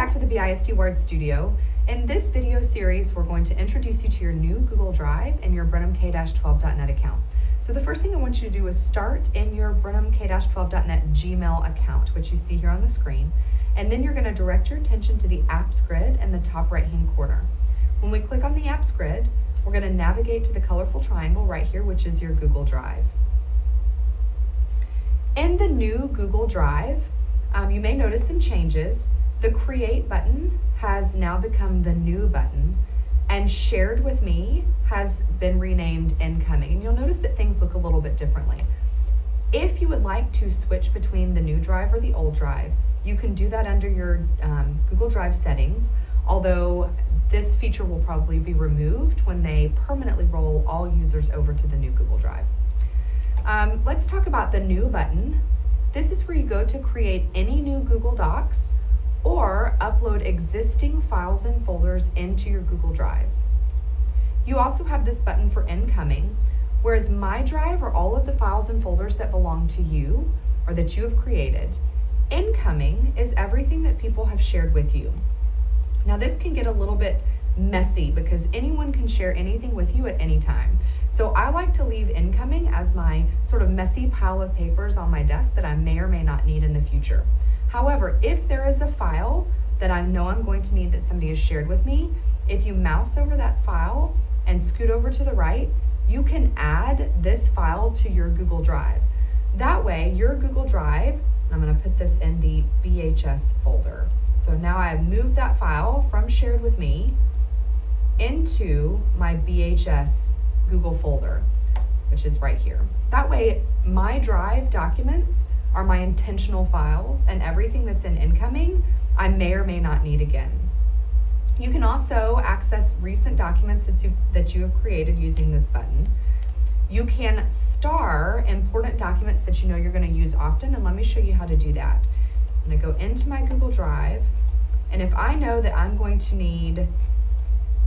back to the BISD Word Studio. In this video series, we're going to introduce you to your new Google Drive and your brenhamk-12.net account. So the first thing I want you to do is start in your brenhamk-12.net Gmail account, which you see here on the screen, and then you're going to direct your attention to the Apps grid in the top right-hand corner. When we click on the Apps grid, we're going to navigate to the colorful triangle right here, which is your Google Drive. In the new Google Drive, you may notice some changes. The Create button has now become the New button, and Shared with Me has been renamed Incoming. And you'll notice that things look a little bit differently. If you would like to switch between the new drive or the old drive, you can do that under your Google Drive settings, although this feature will probably be removed when they permanently roll all users over to the new Google Drive. Let's talk about the New button. This is where you go to create any new Google Docs or upload existing files and folders into your Google Drive. You also have this button for Incoming, whereas My Drive are all of the files and folders that belong to you or that you have created. Incoming is everything that people have shared with you. Now this can get a little bit messy because anyone can share anything with you at any time. So I like to leave Incoming as my sort of messy pile of papers on my desk that I may or may not need in the future. However, if there is a file that I know I'm going to need that somebody has shared with me, if you mouse over that file and scoot over to the right, you can add this file to your Google Drive. That way, your Google Drive, I'm going to put this in the BHS folder. So now I've moved that file from Shared with Me into my BHS Google folder, which is right here. That way, my Drive documents are my intentional files, and everything that's in Incoming, I may or may not need again. You can also access recent documents that you have created using this button. You can star important documents that you know you're going to use often, and let me show you how to do that. I'm going to go into my Google Drive, and if I know that I'm going to need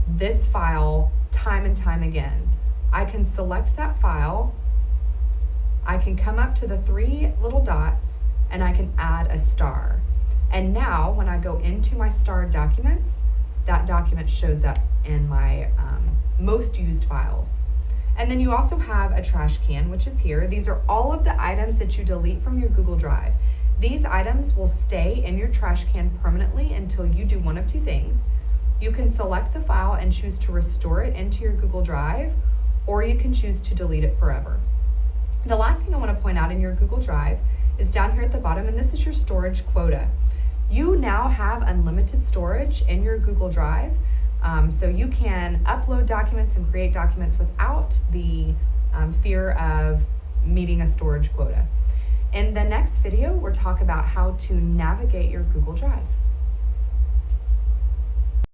this file time and time again, I can select that file, I can come up to the three little dots, and I can add a star. And now when I go into my starred documents, that document shows up in my most used files. And then you also have a trash can, which is here. These are all of the items that you delete from your Google Drive. These items will stay in your trash can permanently until you do one of two things. You can select the file and choose to restore it into your Google Drive, or you can choose to delete it forever. The last thing I want to point out in your Google Drive is down here at the bottom, and this is your storage quota. You now have unlimited storage in your Google Drive, so you can upload documents and create documents without the fear of meeting a storage quota. In the next video, we'll talk about how to navigate your Google Drive.